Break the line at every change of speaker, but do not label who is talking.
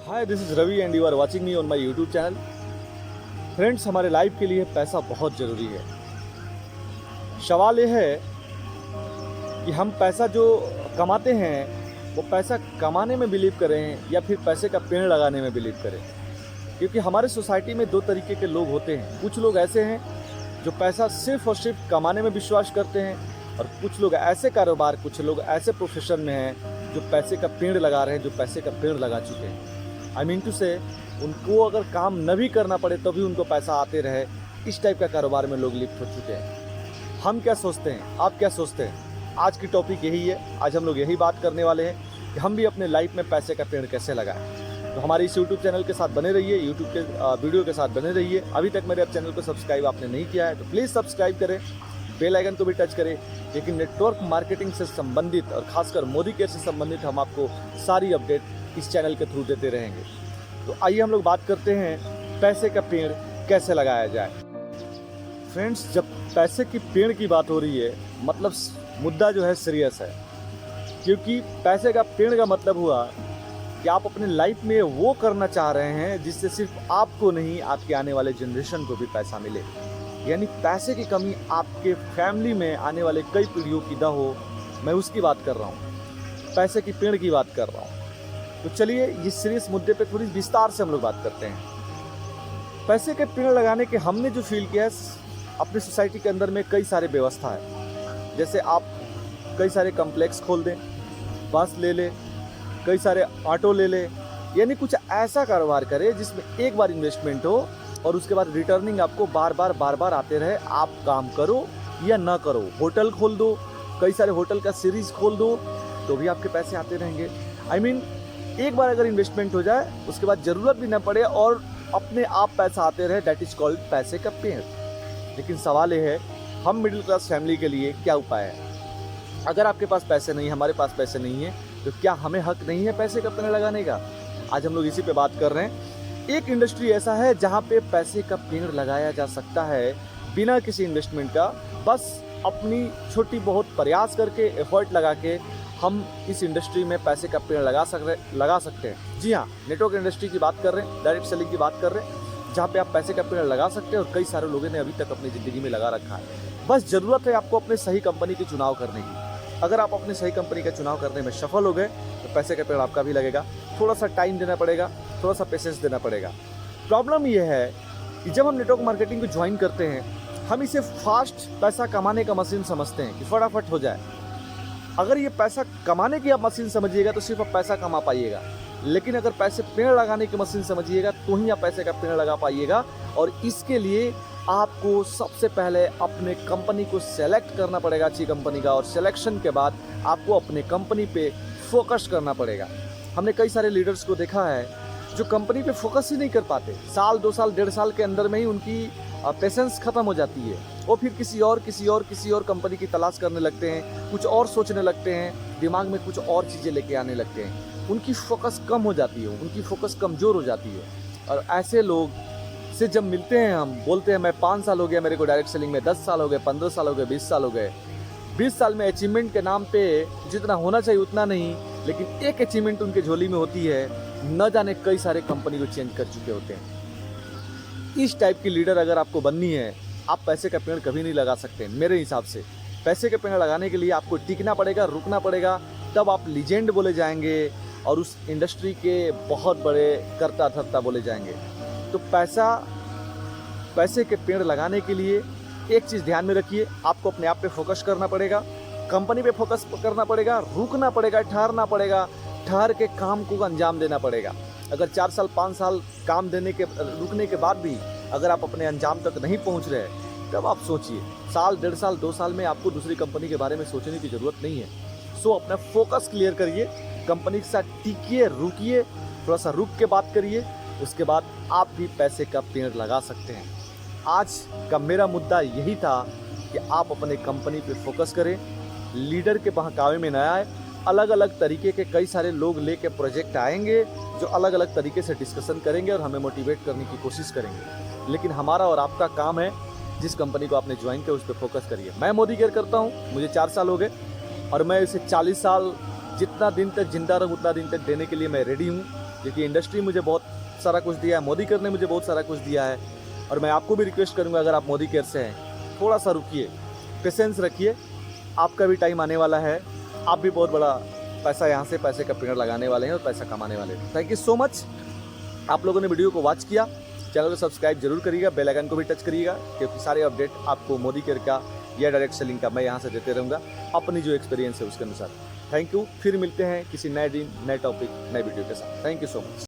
Hi, this is Ravi and you are watching me on my YouTube channel. Friends, हमारे life के लिए पैसा बहुत ज़रूरी है। सवाल यह है कि हम पैसा जो कमाते हैं वो पैसा कमाने में बिलीव करें या फिर पैसे का पेड़ लगाने में बिलीव करें। क्योंकि हमारे सोसाइटी में दो तरीके के लोग होते हैं। कुछ लोग ऐसे हैं जो पैसा सिर्फ और सिर्फ कमाने में विश्वास करते हैं, और कुछ लोग ऐसे कारोबार, कुछ लोग ऐसे प्रोफेशन में हैं जो पैसे का पेड़ लगा रहे हैं, जो पैसे का पेड़ लगा चुके हैं। आई मीन टू से, उनको अगर काम न भी करना पड़े तो भी उनको पैसा आते रहे, इस टाइप का कारोबार में लोग लिप्त हो चुके हैं। हम क्या सोचते हैं, आप क्या सोचते हैं? आज की टॉपिक यही है। आज हम लोग यही बात करने वाले हैं कि हम भी अपने लाइफ में पैसे का पेड़ कैसे लगाएं। तो हमारे इस यूट्यूब चैनल के साथ बने रहिए, यूट्यूब के वीडियो के साथ बने रहिए। अभी तक मेरे चैनल को सब्सक्राइब आपने नहीं किया है तो प्लीज़ सब्सक्राइब करें, बेल आइकन को भी टच करें। लेकिन नेटवर्क मार्केटिंग से संबंधित और खासकर मोदी केयर से संबंधित हम आपको सारी अपडेट इस चैनल के थ्रू देते रहेंगे। तो आइए हम लोग बात करते हैं पैसे का पेड़ कैसे लगाया जाए। फ्रेंड्स, जब पैसे की पेड़ की बात हो रही है, मतलब मुद्दा जो है सीरियस है। क्योंकि पैसे का पेड़ का मतलब हुआ कि आप अपने लाइफ में वो करना चाह रहे हैं जिससे सिर्फ आपको नहीं, आपके आने वाले जनरेशन को भी पैसा मिले। यानी पैसे की कमी आपके फैमिली में आने वाले कई पीढ़ियों की ना हो, मैं उसकी बात कर रहा हूँ, पैसे की पेड़ की बात कर रहा हूँ। तो चलिए इस सीरियस मुद्दे पे थोड़ी विस्तार से हम लोग बात करते हैं। पैसे के पेड़ लगाने के हमने जो फील किया है, अपनी सोसाइटी के अंदर में कई सारे व्यवस्था है। जैसे आप कई सारे कम्प्लेक्स खोल दें, बस ले ले, कई सारे ऑटो ले ले, यानी कुछ ऐसा कारोबार करें जिसमें एक बार इन्वेस्टमेंट हो और उसके बाद रिटर्निंग आपको बार बार आते रहे। आप काम करो या ना करो, होटल खोल दो, कई सारे होटल का सीरीज खोल दो, तो भी आपके पैसे आते रहेंगे। आई मीन, एक बार अगर इन्वेस्टमेंट हो जाए उसके बाद ज़रूरत भी ना पड़े और अपने आप पैसा आते रहे, दैट इज कॉल्ड पैसे का पेड़। लेकिन सवाल ये है, हम मिडिल क्लास फैमिली के लिए क्या उपाय है? अगर आपके पास पैसे नहीं, हमारे पास पैसे नहीं है, तो क्या हमें हक नहीं है पैसे का पेड़ लगाने का? आज हम लोग इसी पे बात कर रहे हैं। एक इंडस्ट्री ऐसा है जहाँ पे पैसे का पेड़ लगाया जा सकता है बिना किसी इन्वेस्टमेंट का। बस अपनी छोटी बहुत प्रयास करके, एफर्ट लगा के हम इस इंडस्ट्री में पैसे का पेड़ लगा सकते हैं। जी हाँ, नेटवर्क इंडस्ट्री की बात कर रहे हैं, डायरेक्ट सेलिंग की बात कर रहे हैं, जहाँ पे आप पैसे का पेड़ लगा सकते हैं और कई सारे लोगों ने अभी तक अपनी ज़िंदगी में लगा रखा है। बस ज़रूरत है आपको अपने सही कंपनी की चुनाव करने की। अगर आप अपने सही कंपनी का चुनाव करने में सफल हो गए तो पैसे का पेड़ आपका भी लगेगा। थोड़ा सा टाइम देना पड़ेगा, थोड़ा सा पेशेंस देना पड़ेगा। प्रॉब्लम ये है कि जब हम नेटवर्क मार्केटिंग को ज्वाइन करते हैं, हम इसे फास्ट पैसा कमाने का मशीन समझते हैं कि फटाफट हो जाए। अगर ये पैसा कमाने की आप मशीन समझिएगा तो सिर्फ आप पैसा कमा पाइएगा, लेकिन अगर पैसे पेड़ लगाने की मशीन समझिएगा तो ही आप पैसे का पेड़ लगा पाइएगा। और इसके लिए आपको सबसे पहले अपने कंपनी को सेलेक्ट करना पड़ेगा, अच्छी कंपनी का, और सिलेक्शन के बाद आपको अपने कंपनी पे फोकस करना पड़ेगा। हमने कई सारे लीडर्स को देखा है जो कंपनी पे फोकस ही नहीं कर पाते। साल, 2 साल, 1.5 साल के अंदर में ही उनकी पेशेंस खत्म हो जाती है। वो फिर किसी और कंपनी की तलाश करने लगते हैं, कुछ और सोचने लगते हैं, दिमाग में कुछ और चीज़ें लेके आने लगते हैं। उनकी फोकस कम हो जाती है, उनकी फोकस कमज़ोर हो जाती है। और ऐसे लोग से जब मिलते हैं, हम बोलते हैं मैं 5 साल हो गया मेरे को डायरेक्ट सेलिंग में, 10 साल हो गए, 15 साल हो गए, 20 साल हो गए। 20 साल में अचीवमेंट के नाम पे जितना होना चाहिए उतना नहीं, लेकिन एक अचीवमेंट उनके झोली में होती है, न जाने कई सारे कंपनी को चेंज कर चुके होते हैं। इस टाइप की लीडर अगर आपको बननी है, आप पैसे का पेड़ कभी नहीं लगा सकते। मेरे हिसाब से पैसे के पेड़ लगाने के लिए आपको टिकना पड़ेगा, रुकना पड़ेगा, तब आप लीजेंड बोले जाएंगे और उस इंडस्ट्री के बहुत बड़े कर्ता धर्ता बोले जाएंगे। तो पैसे के पेड़ लगाने के लिए एक चीज़ ध्यान में रखिए, आपको अपने आप पे फोकस करना पड़ेगा, कंपनी पे फोकस करना पड़ेगा, रुकना पड़ेगा, ठहरना पड़ेगा, ठहर के काम को अंजाम देना पड़ेगा। अगर 4 साल 5 साल काम देने के रुकने के बाद भी अगर आप अपने अंजाम तक नहीं पहुंच रहे, तब आप सोचिए, साल, 1.5 साल, 2 साल में आपको दूसरी कंपनी के बारे में सोचने की ज़रूरत नहीं है। सो अपना फोकस क्लियर करिए, कंपनी के साथ टिकिए, रुकिए, थोड़ा सा रुक के बात करिए, उसके बाद आप भी पैसे का पेड़ लगा सकते हैं। आज का मेरा मुद्दा यही था कि आप अपने कंपनी पे फोकस करें, लीडर के बहकावे में न आए। अलग अलग तरीके के कई सारे लोग लेके प्रोजेक्ट आएंगे जो अलग अलग तरीके से डिस्कशन करेंगे और हमें मोटिवेट करने की कोशिश करेंगे। लेकिन हमारा और आपका काम है, जिस कंपनी को आपने ज्वाइन किया उस पर फोकस करिए। मैं मोदी केयर करता हूँ, मुझे 4 साल हो गए और मैं इसे 40 साल जितना दिन तक जिंदा रहूँ उतना दिन तक देने के लिए मैं रेडी हूँ। क्योंकि इंडस्ट्री मुझे बहुत सारा कुछ दिया है, मोदी केयर ने मुझे बहुत सारा कुछ दिया है। और मैं आपको भी रिक्वेस्ट करूँगा, अगर आप मोदी केयर से हैं, थोड़ा सा रुकिए, पेशेंस रखिए, आपका भी टाइम आने वाला है, आप भी बहुत बड़ा पैसा यहाँ से पैसे का पेड़ लगाने वाले हैं और पैसा कमाने वाले हैं। थैंक यू सो मच, आप लोगों ने वीडियो को वॉच किया। चैनल को सब्सक्राइब जरूर करिएगा, बेल आइकन को भी टच करिएगा, क्योंकि सारे अपडेट आपको मोदी केयर का या डायरेक्ट सेलिंग का मैं यहाँ से देते रहूँगा अपनी जो एक्सपीरियंस है उसके अनुसार। थैंक यू, फिर मिलते हैं किसी नए दिन, नए टॉपिक, नए वीडियो के साथ। Thank you so much.